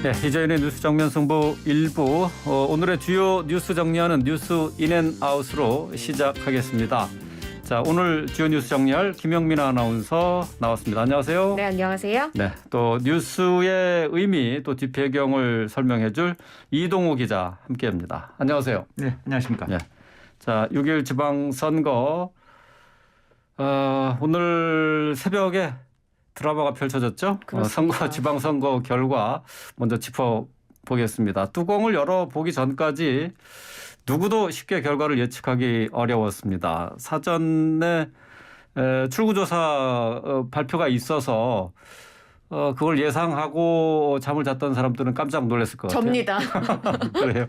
네, 이재현의 뉴스 정면 승부 1부. 오늘의 주요 뉴스 정리하는 뉴스 인앤아웃으로 시작하겠습니다. 자, 오늘 주요 뉴스 정리할 김영민 아나운서 나왔습니다. 안녕하세요. 네, 안녕하세요. 네, 또 뉴스의 의미 또 뒷배경을 설명해줄 이동호 기자 함께합니다. 안녕하세요. 네, 안녕하십니까. 네. 자, 6일 지방선거 오늘 새벽에 드라마가 펼쳐졌죠. 선거 지방선거 결과 먼저 짚어보겠습니다. 뚜껑을 열어보기 전까지 누구도 쉽게 결과를 예측하기 어려웠습니다. 사전에 출구조사 발표가 있어서 그걸 예상하고 잠을 잤던 사람들은 깜짝 놀랐을 것 같아요. 접니다. 그래요?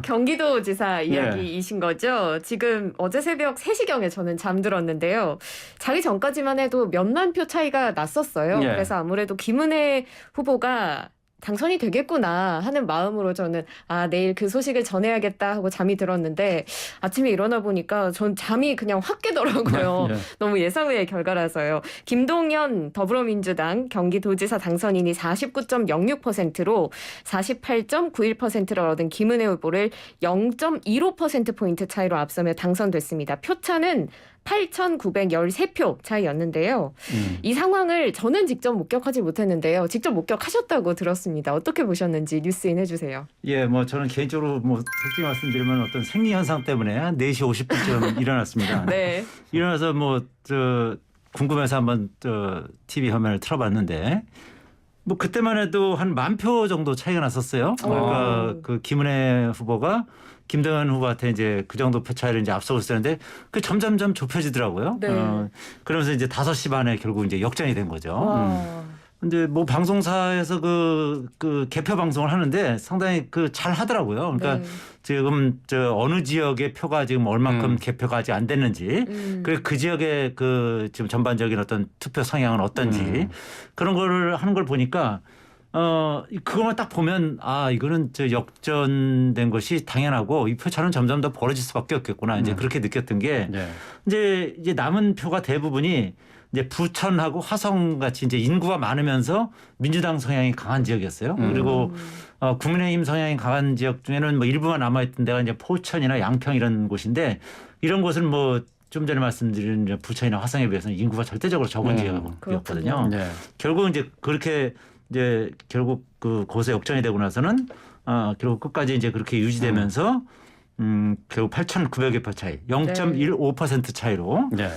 경기도지사 이야기이신 거죠? 지금 어제 새벽 3시경에 저는 잠들었는데요. 자기 전까지만 해도 몇만 표 차이가 났었어요. 예. 그래서 아무래도 김은혜 후보가 당선이 되겠구나 하는 마음으로 저는 내일 그 소식을 전해야겠다 하고 잠이 들었는데 아침에 일어나 보니까 전 잠이 그냥 확 깨더라고요. 예. 너무 예상 외의 결과라서요. 김동연 더불어민주당 경기도지사 당선인이 49.06%로 48.91%를 얻은 김은혜 후보를 0.15%포인트 차이로 앞서며 당선됐습니다. 표차는 8,913표 차이였는데요. 이 상황을 저는 직접 목격하지 못했는데요. 직접 목격하셨다고 들었습니다. 어떻게 보셨는지 뉴스인 해주세요. 예, 뭐 저는 개인적으로 솔직히 말씀드리면 어떤 생리 현상 때문에 한 4시 50분쯤 일어났습니다. 네. 일어나서 궁금해서 한번 TV 화면을 틀어봤는데 뭐 그때만 해도 한 10,000표 정도 차이가 났었어요. 그러니까 그 김은혜 후보가 김동연 후보한테 이제 그 정도 표 차이를 이제 앞서고 있었는데 그 점점점 좁혀지더라고요. 네. 그러면서 이제 5시 반에 결국 이제 역전이 된 거죠. 근데 뭐 방송사에서 그 개표 방송을 하는데 상당히 잘 하더라고요. 그러니까 네. 지금 어느 지역의 표가 지금 얼만큼 개표가 아직 안 됐는지, 그리고 그 지역의 지금 전반적인 어떤 투표 성향은 어떤지 그런 거를 하는 걸 보니까 그것만 딱 보면 이거는 역전된 것이 당연하고 이 표차는 점점 더 벌어질 수밖에 없겠구나. 이제 그렇게 느꼈던 게 이제 남은 표가 대부분이 이제 부천하고 화성 같이 이제 인구가 많으면서 민주당 성향이 강한 지역이었어요. 그리고 국민의힘 성향이 강한 지역 중에는 뭐 일부만 남아있던 데가 이제 포천이나 양평 이런 곳인데 이런 곳은 뭐 좀 전에 말씀드린 부천이나 화성에 비해서는 인구가 절대적으로 적은 지역이었거든요. 네. 결국 이제 그렇게 이제 결국 곳에 역전이 되고 나서는 결국 끝까지 이제 그렇게 유지되면서 결국 8,900여 표 차이, 0.15% 차이로 네.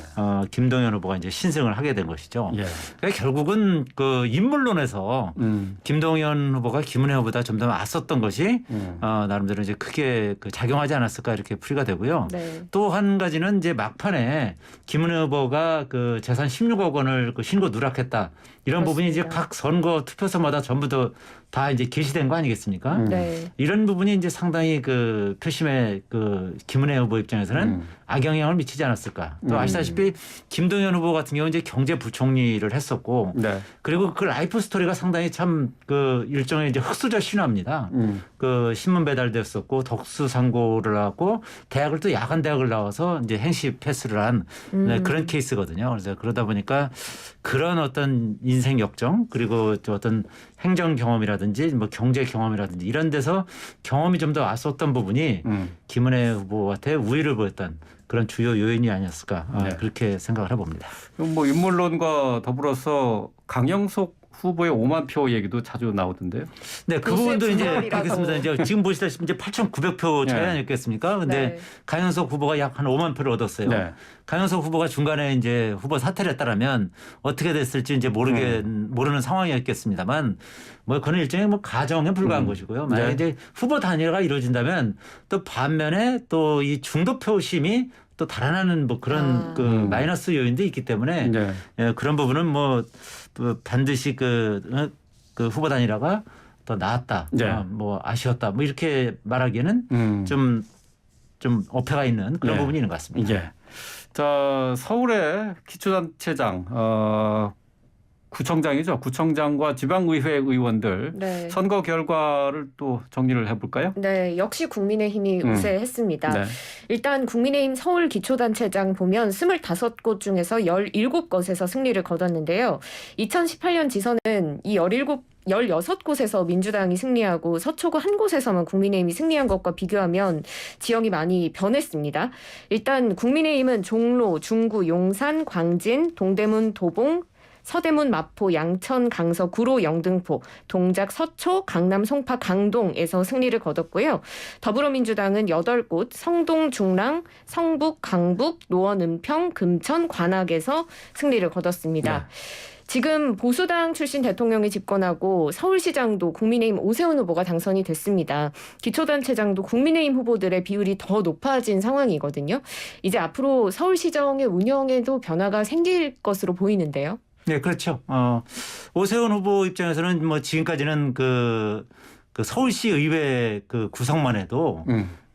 김동연 후보가 이제 신승을 하게 된 것이죠. 예. 그러니까 결국은 인물론에서 김동연 후보가 김은혜 후보보다 좀 더 앞섰던 것이 나름대로 이제 크게 작용하지 않았을까 이렇게 풀이가 되고요. 네. 또 한 가지는 이제 막판에 김은혜 후보가 재산 16억 원을 신고 누락했다. 이런 부분이 이제 각 선거 투표소마다 전부 다 이제 게시된 거 아니겠습니까? 네. 이런 부분이 이제 상당히 표심에 김은혜 후보 입장에서는 악영향을 미치지 않았을까. 또 아시다시피 김동연 후보 같은 경우는 이제 경제부총리를 했었고, 네. 그리고 그 라이프 스토리가 상당히 참 일종의 이제 흑수저 신화입니다. 신문 배달됐었고 덕수상고를 하고 대학을 또 야간 대학을 나와서 이제 행시 패스를 한 그런 케이스거든요. 그래서 그러다 보니까 그런 어떤 인생 역정 그리고 또 어떤 행정 경험이라든지 뭐 경제 경험이라든지 이런 데서 경험이 좀 더 앞섰던 부분이 김은혜 후보한테 우위를 보였던 그런 주요 요인이 아니었을까 그렇게 생각을 해봅니다. 뭐 인물론과 더불어서 강영석 후보의 5만 표 얘기도 자주 나오던데요. 네, 그 부분도 이제 그렇겠습니다. 이제 지금 보시다시피 이제 8,900표 차이 아니었겠습니까? 근데 네. 강영석 후보가 약 한 5만 표를 얻었어요. 네. 강영석 후보가 중간에 이제 후보 사퇴를 했다라면 어떻게 됐을지 이제 모르는 상황이었겠습니다만 뭐 그런 일종의 가정에 불과한 것이고요. 만약에 이제 후보 단일화가 이루어진다면 또 반면에 또 이 중도표심이 또 달아나는 뭐 그런 마이너스 요인도 있기 때문에 그런 부분은 반드시 후보 단일화가 더 나았다, 뭐 아쉬웠다, 뭐 이렇게 말하기에는 좀 어폐가 있는 그런 부분이 있는 것 같습니다. 예. 자, 서울의 기초단체장 구청장이죠. 구청장과 지방의회 의원들 네. 선거 결과를 또 정리를 해볼까요? 네, 역시 국민의힘이 우세했습니다. 네. 일단 국민의힘 서울 기초단체장 보면 25곳 중에서 17곳에서 승리를 거뒀는데요. 2018년 지선은 이 17 16곳에서 민주당이 승리하고 서초구 한 곳에서만 국민의힘이 승리한 것과 비교하면 지형이 많이 변했습니다. 일단 국민의힘은 종로, 중구, 용산, 광진, 동대문, 도봉, 서대문, 마포, 양천, 강서, 구로, 영등포, 동작, 서초, 강남, 송파, 강동에서 승리를 거뒀고요. 더불어민주당은 8곳, 성동, 중랑, 성북, 강북, 노원, 은평, 금천, 관악에서 승리를 거뒀습니다. 네. 지금 보수당 출신 대통령이 집권하고 서울시장도 국민의힘 오세훈 후보가 당선이 됐습니다. 기초단체장도 국민의힘 후보들의 비율이 더 높아진 상황이거든요. 이제 앞으로 서울시정의 운영에도 변화가 생길 것으로 보이는데요. 네, 그렇죠. 오세훈 후보 입장에서는 뭐 지금까지는 그 서울시 의회 그 구성만 해도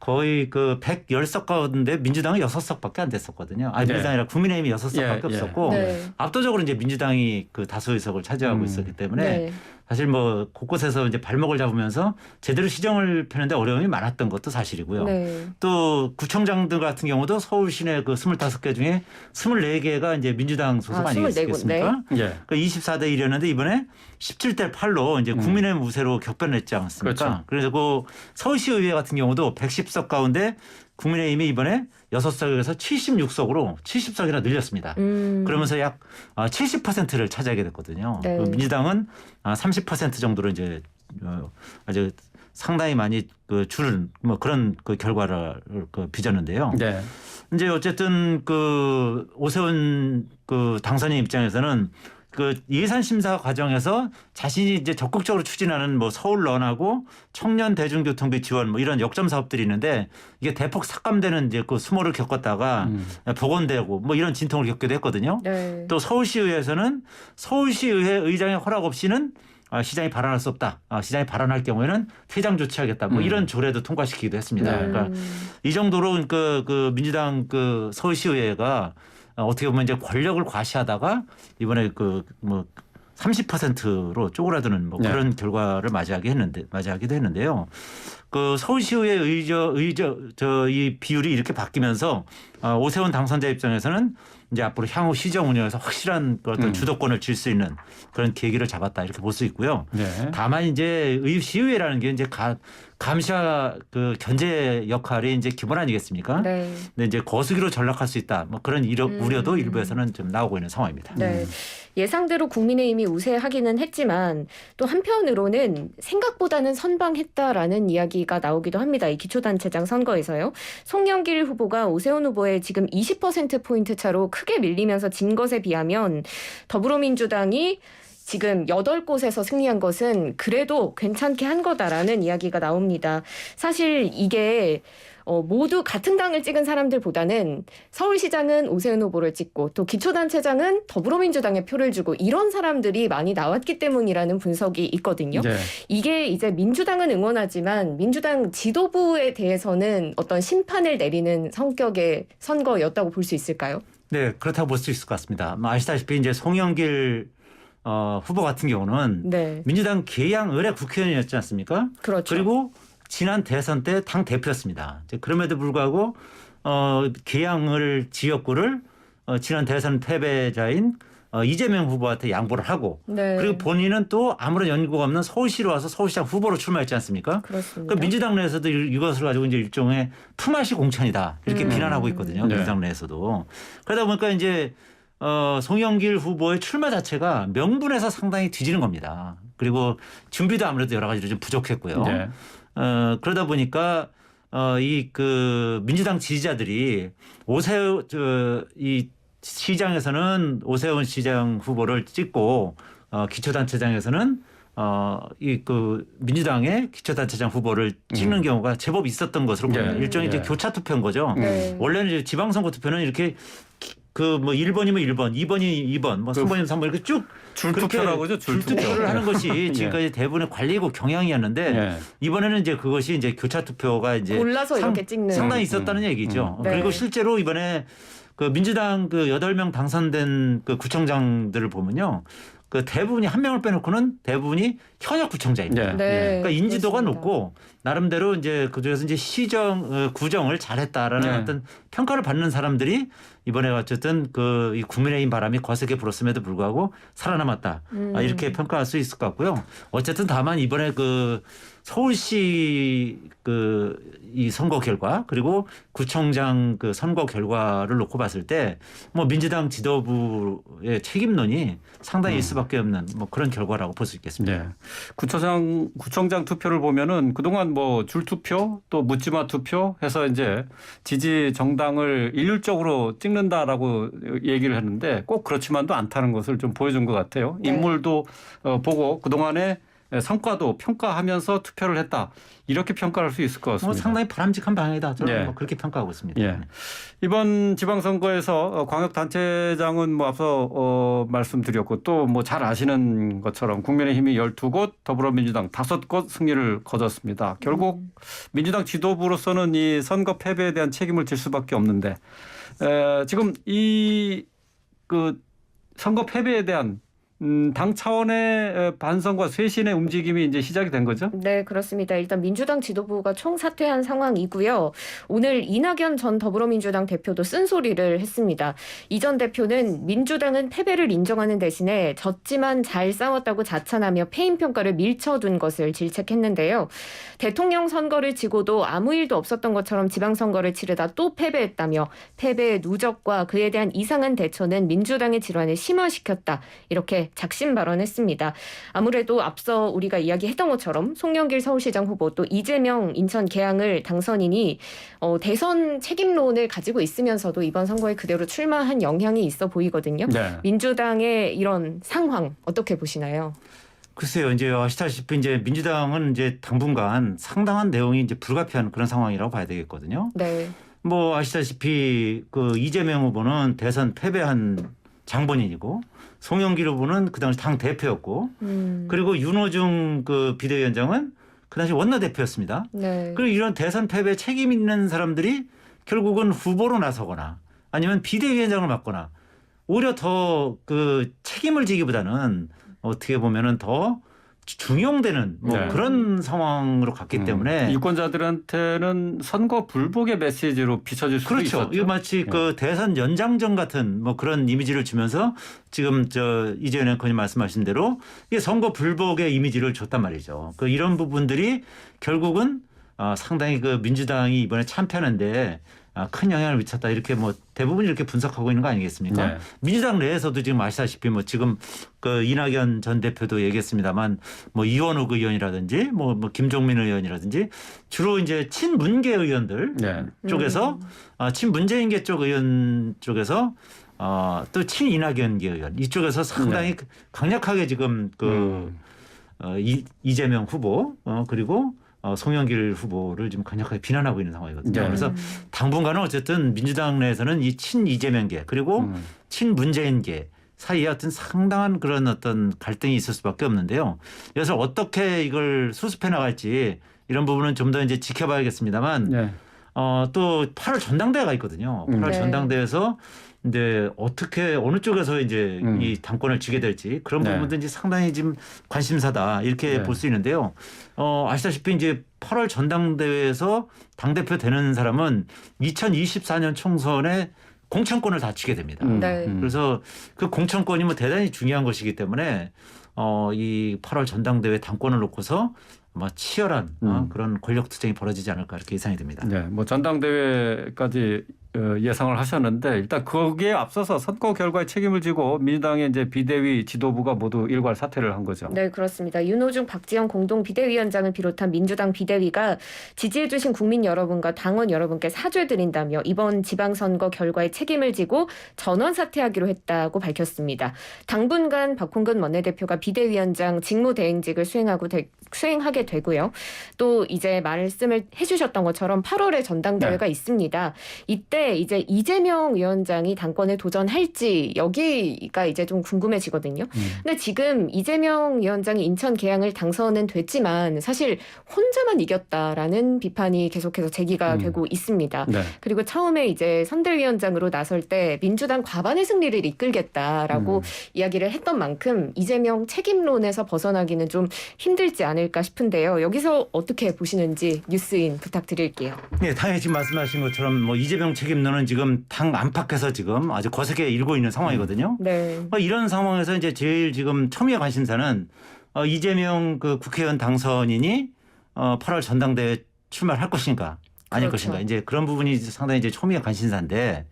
거의 그 110석 가운데 민주당은 6석밖에 안 됐었거든요. 아니, 네. 민주당이 아니라 국민의힘이 6석밖에 예, 없었고 네. 압도적으로 이제 민주당이 그 다수 의석을 차지하고 있었기 때문에 네. 사실 뭐 곳곳에서 이제 발목을 잡으면서 제대로 시정을 펴는데 어려움이 많았던 것도 사실이고요. 네. 또 구청장들 같은 경우도 서울 시내 그 25개 중에 24개가 이제 민주당 소속 아, 아니겠습니까? 예. 그 24대 1이었는데 이번에 17대 8로 이제 국민의힘 우세로 격변했지 않습니까? 그렇죠. 그래서 그 서울시의회 같은 경우도 110석 가운데 국민의힘이 이번에 6석에서 76석으로 70석이나 늘렸습니다. 그러면서 약 70%를 차지하게 됐거든요. 네. 그 민주당은 30% 정도로 이제 아주 상당히 많이 그 줄은 뭐 그런 그 결과를 그 빚었는데요. 네. 이제 어쨌든 그 오세훈 그 당선인 입장에서는 그 예산 심사 과정에서 자신이 이제 적극적으로 추진하는 뭐 서울런하고 청년 대중교통비 지원 뭐 이런 역점 사업들이 있는데 이게 대폭 삭감되는 이제 그 수모를 겪었다가 복원되고 뭐 이런 진통을 겪기도 했거든요. 네. 또 서울시의회에서는 서울시의회 의장의 허락 없이는 시장이 발언할 수 없다. 시장이 발언할 경우에는 퇴장 조치하겠다. 뭐 이런 조례도 통과시키기도 했습니다. 네. 그러니까 이 정도로 그 민주당 그 서울시의회가 어떻게 보면 이제 권력을 과시하다가 이번에 그 뭐 30%로 쪼그라드는 뭐 네. 그런 결과를 맞이하기도 했는데요. 그 서울시의회 이 비율이 이렇게 바뀌면서 오세훈 당선자 입장에서는 이제 앞으로 향후 시정 운영에서 확실한 그 어떤 주도권을 쥘 수 있는 그런 계기를 잡았다 이렇게 볼 수 있고요. 네. 다만 이제 시의회라는 게 이제 감시와 그 견제 역할이 이제 기본 아니겠습니까? 네. 근데 이제 거수기로 전락할 수 있다. 뭐 그런 우려도 일부에서는 좀 나오고 있는 상황입니다. 네. 예상대로 국민의힘이 우세하기는 했지만 또 한편으로는 생각보다는 선방했다라는 이야기가 나오기도 합니다. 이 기초단체장 선거에서요. 송영길 후보가 오세훈 후보의 지금 20%포인트 차로 크게 밀리면서 진 것에 비하면 더불어민주당이 지금 8곳에서 승리한 것은 그래도 괜찮게 한 거다라는 이야기가 나옵니다. 사실 이게 모두 같은 당을 찍은 사람들보다는 서울시장은 오세훈 후보를 찍고 또 기초단체장은 더불어민주당에 표를 주고 이런 사람들이 많이 나왔기 때문이라는 분석이 있거든요. 네. 이게 이제 민주당은 응원하지만 민주당 지도부에 대해서는 어떤 심판을 내리는 성격의 선거였다고 볼 수 있을까요? 네, 그렇다고 볼 수 있을 것 같습니다. 아시다시피 이제 송영길 후보 같은 경우는 네. 민주당 계양을의 국회의원이었지 않습니까? 그렇죠. 그리고 지난 대선 때 당 대표였습니다. 그럼에도 불구하고 계양을 지역구를 지난 대선 패배자인 이재명 후보한테 양보를 하고 네. 그리고 본인은 또 아무런 연고가 없는 서울시로 와서 서울시장 후보로 출마했지 않습니까? 그렇습니다. 그 민주당 내에서도 이것을 가지고 이제 일종의 품앗이 공천이다 이렇게 비난하고 있거든요. 네. 민주당 내에서도. 그러다 보니까 이제 송영길 후보의 출마 자체가 명분에서 상당히 뒤지는 겁니다. 그리고 준비도 아무래도 여러 가지로 좀 부족했고요. 네. 그러다 보니까 이 그 민주당 지지자들이 이 시장에서는 오세훈 시장 후보를 찍고 기초단체장에서는 이 그 민주당의 기초단체장 후보를 찍는 경우가 제법 있었던 것으로 보입니다. 네. 일종의 이제 네. 교차 투표인 거죠. 네. 원래는 이제 지방선거 투표는 이렇게 그 뭐 1번이면 1번, 2번이 2번, 뭐 3번이면 3번 이렇게 쭉 줄투표라고 하죠. 줄투표를 하는 것이 지금까지 대부분의 관리고 경향이었는데 예. 이번에는 이제 그것이 이제 교차 투표가 이제 골라서 이렇게 찍는. 상당히 있었다는 얘기죠. 네. 그리고 실제로 이번에 그 민주당 그 8명 당선된 그 구청장들을 보면요. 그 대부분이 한 명을 빼놓고는 대부분이 현역 구청장입니다. 네. 네. 그러니까 인지도가 그렇습니다. 높고 나름대로 이제 그중에서 이제 구정을 잘했다라는 네. 어떤 평가를 받는 사람들이 이번에 어쨌든 이 국민의힘 바람이 거세게 불었음에도 불구하고 살아남았다. 이렇게 평가할 수 있을 것 같고요. 어쨌든 다만 이번에 서울시 이 선거 결과 그리고 구청장 선거 결과를 놓고 봤을 때 뭐 민주당 지도부의 책임론이 상당히 있을 수밖에 없는 뭐 그런 결과라고 볼 수 있겠습니다. 네. 구청장 투표를 보면은 그동안 뭐 줄투표 또 묻지마 투표 해서 이제 지지 정당을 일률적으로 찍는다라고 얘기를 했는데 꼭 그렇지만도 않다는 것을 좀 보여준 것 같아요. 네. 인물도 보고 그동안의 성과도 평가하면서 투표를 했다. 이렇게 평가할 수 있을 것 같습니다. 상당히 바람직한 방향이다. 저는 예. 뭐 그렇게 평가하고 있습니다. 예. 이번 지방선거에서 광역단체장은 뭐 앞서 말씀드렸고 또 뭐 잘 아시는 것처럼 국민의힘이 12곳, 더불어민주당 5곳 승리를 거뒀습니다. 결국 민주당 지도부로서는 이 선거 패배에 대한 책임을 질 수밖에 없는데 지금 이 선거 패배에 대한 당 차원의 반성과 쇄신의 움직임이 이제 시작이 된 거죠? 네, 그렇습니다. 일단 민주당 지도부가 총사퇴한 상황이고요. 오늘 이낙연 전 더불어민주당 대표도 쓴소리를 했습니다. 이 전 대표는 민주당은 패배를 인정하는 대신에 졌지만 잘 싸웠다고 자찬하며 패인 평가를 밀쳐둔 것을 질책했는데요. 대통령 선거를 지고도 아무 일도 없었던 것처럼 지방선거를 치르다 또 패배했다며 패배의 누적과 그에 대한 이상한 대처는 민주당의 질환을 심화시켰다. 이렇게 작심 발언했습니다. 아무래도 앞서 우리가 이야기했던 것처럼 송영길 서울시장 후보 또 이재명 인천 계양을 당선인이 대선 책임론을 가지고 있으면서도 이번 선거에 그대로 출마한 영향이 있어 보이거든요. 네. 민주당의 이런 상황 어떻게 보시나요? 글쎄요, 이제 아시다시피 이제 민주당은 이제 당분간 상당한 내용이 이제 불가피한 그런 상황이라고 봐야 되겠거든요. 네. 뭐 아시다시피 이재명 후보는 대선 패배한 장본인이고 송영길 후보는 그 당시 당 대표였고 그리고 윤호중 비대위원장은 그 당시 원내대표였습니다. 네. 그리고 이런 대선 패배 책임 있는 사람들이 결국은 후보로 나서거나 아니면 비대위원장을 맡거나 오히려 더 책임을 지기보다는 어떻게 보면은 더 중용되는 네. 그런 상황으로 갔기 때문에 유권자들한테는 선거 불복의 메시지로 비춰질 수도 그렇죠. 있었죠. 이거 마치 대선 연장전 같은 뭐 그런 이미지를 주면서 지금 이재현 앵커님 말씀하신 대로 이게 선거 불복의 이미지를 줬단 말이죠. 이런 부분들이 결국은 상당히 민주당이 이번에 참패하는데 큰 영향을 미쳤다 이렇게 뭐 대부분 이렇게 분석하고 있는 거 아니겠습니까? 네. 민주당 내에서도 지금 아시다시피 뭐 지금 이낙연 전 대표도 얘기했습니다만 뭐 이원욱 의원이라든지 뭐 김종민 의원이라든지 주로 이제 친문계 의원들 네. 쪽에서 친문재인계 쪽 의원 쪽에서 또 친이낙연계 의원 이쪽에서 상당히 강력하게 지금 이재명 후보 그리고 송영길 후보를 지금 강력하게 비난하고 있는 상황이거든요. 네. 그래서 당분간은 어쨌든 민주당 내에서는 이 친이재명계 그리고 친문재인계 사이에 어떤 상당한 그런 어떤 갈등이 있을 수밖에 없는데요. 그래서 어떻게 이걸 수습해 나갈지 이런 부분은 좀 더 이제 지켜봐야겠습니다만 네. 또 8월 전당대회가 있거든요. 8월 네. 전당대회에서 이제 어떻게 어느 쪽에서 이제 이 당권을 쥐게 될지 그런 네. 부분도 이제 상당히 지금 관심사다 이렇게 네. 볼 수 있는데요. 아시다시피 이제 8월 전당대회에서 당대표 되는 사람은 2024년 총선에 공천권을 다 쥐게 됩니다. 네. 그래서 그 공천권이 뭐 대단히 중요한 것이기 때문에 이 8월 전당대회 당권을 놓고서 아마 치열한 그런 권력 투쟁이 벌어지지 않을까 이렇게 예상이 됩니다. 네, 뭐 전당대회까지 예상을 하셨는데 일단 거기에 앞서서 선거 결과에 책임을 지고 민주당의 이제 비대위 지도부가 모두 일괄 사퇴를 한 거죠. 네, 그렇습니다. 윤호중 박지영 공동 비대위원장을 비롯한 민주당 비대위가 지지해주신 국민 여러분과 당원 여러분께 사죄드린다며 이번 지방선거 결과에 책임을 지고 전원 사퇴하기로 했다고 밝혔습니다. 당분간 박홍근 원내대표가 비대위원장 직무대행직을 수행하게 되고요. 또 이제 말씀을 해주셨던 것처럼 8월에 전당대회가 있습니다. 이때 이제 이재명 위원장이 당권에 도전할지 여기가 이제 좀 궁금해지거든요. 근데 지금 이재명 위원장이 인천 계양을 당선은 됐지만 사실 혼자만 이겼다라는 비판이 계속해서 제기가 되고 있습니다. 네. 그리고 처음에 이제 선대위원장으로 나설 때 민주당 과반의 승리를 이끌겠다라고 이야기를 했던 만큼 이재명 책임론에서 벗어나기는 좀 힘들지 않을까 싶은데 했는데요. 여기서 어떻게 보시는지 뉴스인 부탁드릴게요. 네, 당연히 지금 말씀하신 것처럼 뭐 이재명 책임론은 지금 당 안팎에서 지금 아주 거세게 일고 있는 상황이거든요. 네. 이런 상황에서 이제 제일 지금 첨예 관심사는 이재명 그 국회의원 당선인이 8월 전당대회 출마할 것인가 아닐 그렇죠. 것인가 이제 그런 부분이 상당히 이제 첨예 관심사인데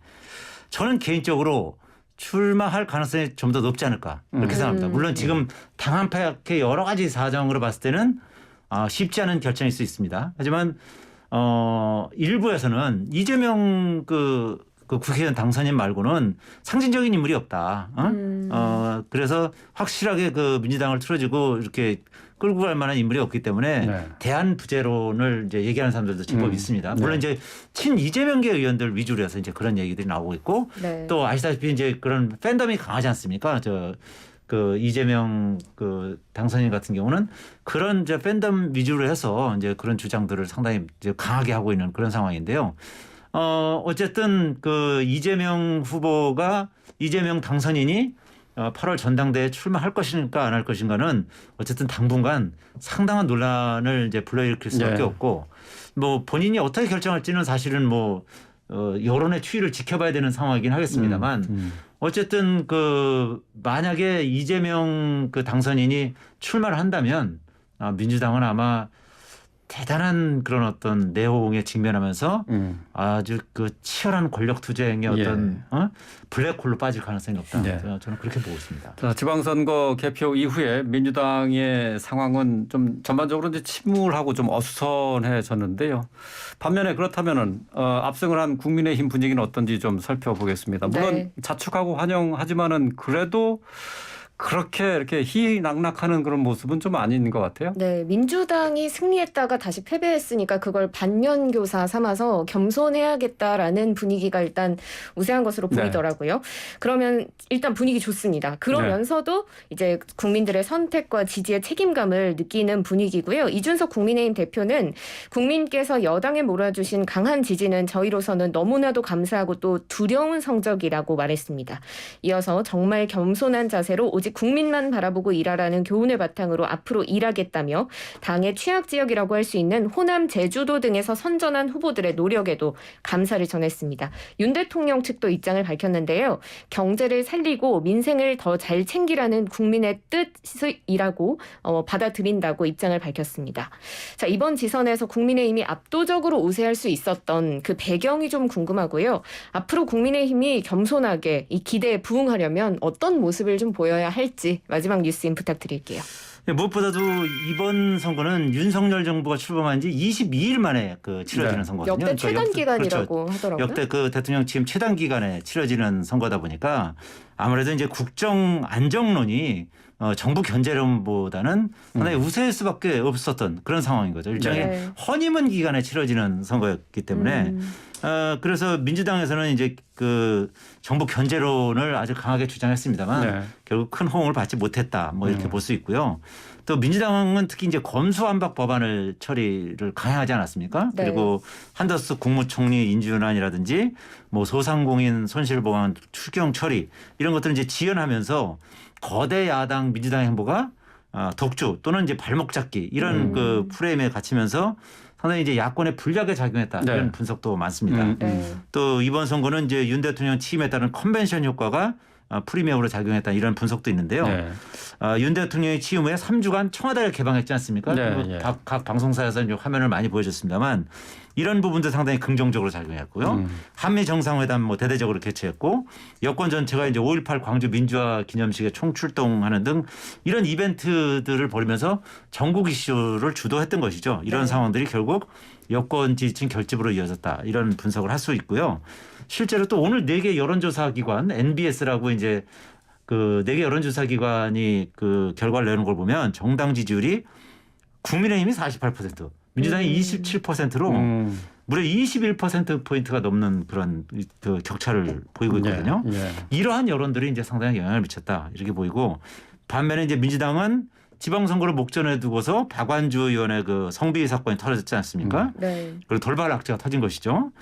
저는 개인적으로 출마할 가능성이 좀 더 높지 않을까 이렇게 생각합니다. 물론 지금 당 안팎의 여러 가지 사정으로 봤을 때는 쉽지 않은 결정일 수 있습니다. 하지만 일부에서는 이재명 그 국회의원 당선인 말고는 상징적인 인물이 없다. 그래서 확실하게 그 민주당을 틀어주고 이렇게 끌고 갈 만한 인물이 없기 때문에 네. 대안 부재론을 이제 얘기하는 사람들도 제법 있습니다. 물론 이제 친 이재명계 의원들 위주로 해서 이제 그런 얘기들이 나오고 있고 네. 또 아시다시피 이제 그런 팬덤이 강하지 않습니까? 그 이재명 그 당선인 같은 경우는 그런 이제 팬덤 위주로 해서 이제 그런 주장들을 상당히 이제 강하게 하고 있는 그런 상황인데요. 어쨌든 그 이재명 당선인이 8월 전당대회에 출마할 것인가 안 할 것인가는 어쨌든 당분간 상당한 논란을 이제 불러일으킬 수밖에 네. 없고 뭐 본인이 어떻게 결정할지는 사실은 뭐 여론의 추이를 지켜봐야 되는 상황이긴 하겠습니다만 어쨌든 그 만약에 이재명 그 당선인이 출마를 한다면 민주당은 아마 대단한 그런 어떤 내용에 직면하면서 아주 그 치열한 권력 투쟁의 어떤 블랙홀로 빠질 가능성이 높다. 네. 저는 그렇게 보고 있습니다. 자, 지방선거 개표 이후에 민주당의 상황은 좀 전반적으로 이제 침울하고 좀 어수선해졌는데요. 반면에 그렇다면은 압승을 한 국민의힘 분위기는 어떤지 좀 살펴보겠습니다. 물론 네. 자축하고 환영하지만은 그래도 그렇게 이렇게 희희낙낙하는 그런 모습은 좀 아닌 것 같아요. 네, 민주당이 승리했다가 다시 패배했으니까 그걸 반면교사 삼아서 겸손해야겠다라는 분위기가 일단 우세한 것으로 네. 보이더라고요. 그러면 일단 분위기 좋습니다. 그러면서도 이제 국민들의 선택과 지지의 책임감을 느끼는 분위기고요. 이준석 국민의힘 대표는 국민께서 여당에 몰아주신 강한 지지는 저희로서는 너무나도 감사하고 또 두려운 성적이라고 말했습니다. 이어서 정말 겸손한 자세로 오직 국민만 바라보고 일하라는 교훈을 바탕으로 앞으로 일하겠다며 당의 취약 지역이라고 할 수 있는 호남, 제주도 등에서 선전한 후보들의 노력에도 감사를 전했습니다. 윤 대통령 측도 입장을 밝혔는데요. 경제를 살리고 민생을 더 잘 챙기라는 국민의 뜻이라고 받아들인다고 입장을 밝혔습니다. 자, 이번 지선에서 국민의힘이 압도적으로 우세할 수 있었던 그 배경이 좀 궁금하고요. 앞으로 국민의힘이 겸손하게 이 기대에 부응하려면 어떤 모습을 좀 보여야 할지 마지막 뉴스인 부탁드릴게요. 무엇보다도 이번 선거는 윤석열 정부가 출범한 지 22일 만에 그 치러지는 선거거든요. 역대 최단 기간이라고 그렇죠. 하더라고요. 역대 그 대통령 취임 최단 기간에 치러지는 선거다 보니까 아무래도 이제 국정 안정론이 정부 견제론보다는 상당히 우세할 수밖에 없었던 그런 상황인 거죠. 일종의 네. 허니문 기간에 치러지는 선거였기 때문에 그래서 민주당에서는 이제 그 정부 견제론을 아주 강하게 주장했습니다만 네. 결국 큰 호응을 받지 못했다. 뭐 이렇게 볼 수 있고요. 또 민주당은 특히 이제 검수완박 법안을 처리를 강행하지 않았습니까? 네. 그리고 한덕수 국무총리 인준안이라든지 뭐 소상공인 손실보상 추경 처리 이런 것들을 이제 지연하면서 거대 야당 민주당 행보가 독주 또는 이제 발목 잡기 이런 그 프레임에 갇히면서 상당히 이제 야권의 불리하게 작용했다 네. 이런 분석도 많습니다. 네. 또 이번 선거는 이제 윤 대통령 취임에 따른 컨벤션 효과가 프리미엄으로 작용했다 이런 분석도 있는데요. 네. 윤 대통령이 취임 후에 3주간 청와대를 개방했지 않습니까? 네, 그리고 네. 각 방송사에서 이제 화면을 많이 보여줬습니다만 이런 부분도 상당히 긍정적으로 작용했고요. 한미 정상회담 뭐 대대적으로 개최했고 여권 전체가 이제 5.18 광주 민주화 기념식에 총출동하는 등 이런 이벤트들을 벌이면서 전국 이슈를 주도했던 것이죠. 이런 네. 상황들이 결국 여권 지지층 결집으로 이어졌다 이런 분석을 할 수 있고요. 실제로 또 오늘 4개 여론조사 기관 NBS라고 이제 그 4개 여론조사 기관이 그 결과를 내는 걸 보면 정당 지지율이 국민의힘이 48%, 민주당이 27%로 무려 21%포인트가 넘는 그런 그 격차를 보이고 있거든요. 네. 이러한 여론들이 이제 상당히 영향을 미쳤다 이렇게 보이고 반면에 이제 민주당은 지방선거를 목전에 두고서 박완주 의원의 그 성비위 사건이 터졌지 않습니까? 네. 그리고 돌발 악재가 터진 것이죠.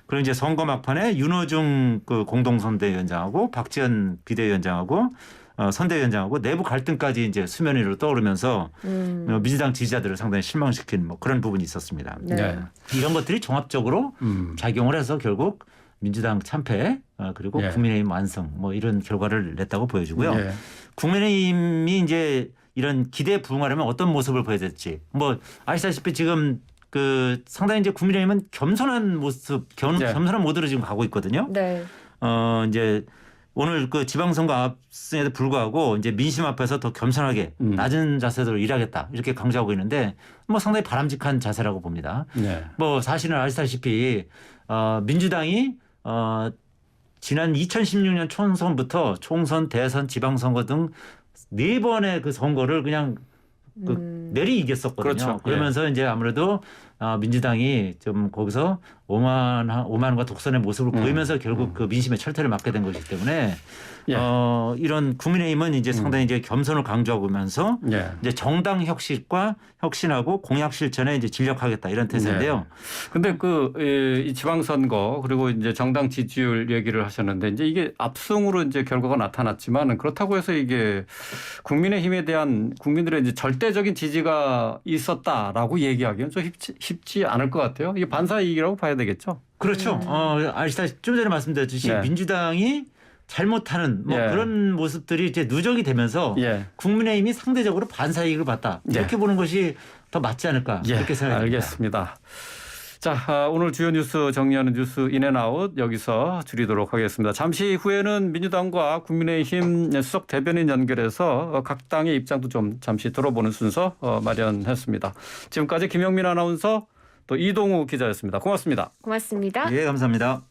그리고 이제 선거 막판에 윤호중 그 공동선대위원장하고 박지원 비대위원장하고 선대위원장하고 내부 갈등까지 이제 수면 위로 떠오르면서 민주당 지지자들을 상당히 실망시킨 뭐 그런 부분이 있었습니다. 네. 네. 이런 것들이 종합적으로 작용을 해서 결국 민주당 참패 그리고 예. 국민의힘 완성 뭐 이런 결과를 냈다고 보여지고요. 예. 국민의힘이 이제 이런 기대에 부응하려면 어떤 모습을 보여야 될지 뭐 아시다시피 지금 그 상당히 이제 국민의힘은 겸손한 모습, 네. 겸손한 모드로 지금 가고 있거든요. 네. 이제 오늘 그 지방선거 압승에도 불구하고 이제 민심 앞에서 더 겸손하게 낮은 자세로 일하겠다 이렇게 강조하고 있는데 뭐 상당히 바람직한 자세라고 봅니다. 네. 뭐 사실은 아시다시피 민주당이 지난 2016년 총선부터 총선, 대선, 지방선거 등 4번의 그 선거를 그냥 내리 이겼었거든요. 그렇죠. 그러면서 이제 아무래도 민주당이 좀 거기서 오만과 독선의 모습을 보이면서 결국 그 민심의 철퇴를 맞게 된 것이기 때문에 예. 이런 국민의힘은 이제 상당히 이제 겸손을 강조하면서 예. 이제 정당 혁신하고 공약 실천에 이제 진력하겠다 이런 태세인데요. 근데 이 지방선거 그리고 이제 정당 지지율 얘기를 하셨는데 이제 이게 압승으로 이제 결과가 나타났지만 그렇다고 해서 이게 국민의힘에 대한 국민들의 이제 절대적인 지지가 있었다라고 얘기하기는 좀 쉽지 않을 것 같아요. 이게 반사이익이라고 봐야 되겠죠. 그렇죠. 아시다시피 좀 전에 말씀드렸듯이 네. 민주당이 잘못하는 뭐 예. 그런 모습들이 이제 누적이 되면서 예. 국민의힘이 상대적으로 반사이익을 봤다. 이렇게 보는 것이 더 맞지 않을까 이렇게 생각합니다. 알겠습니다. 자, 오늘 주요 뉴스 정리하는 뉴스 인앤아웃 여기서 줄이도록 하겠습니다. 잠시 후에는 민주당과 국민의힘 수석 대변인 연결해서 각 당의 입장도 좀 잠시 들어보는 순서 마련했습니다. 지금까지 김영민 아나운서 또 이동우 기자였습니다. 고맙습니다. 고맙습니다. 예, 감사합니다.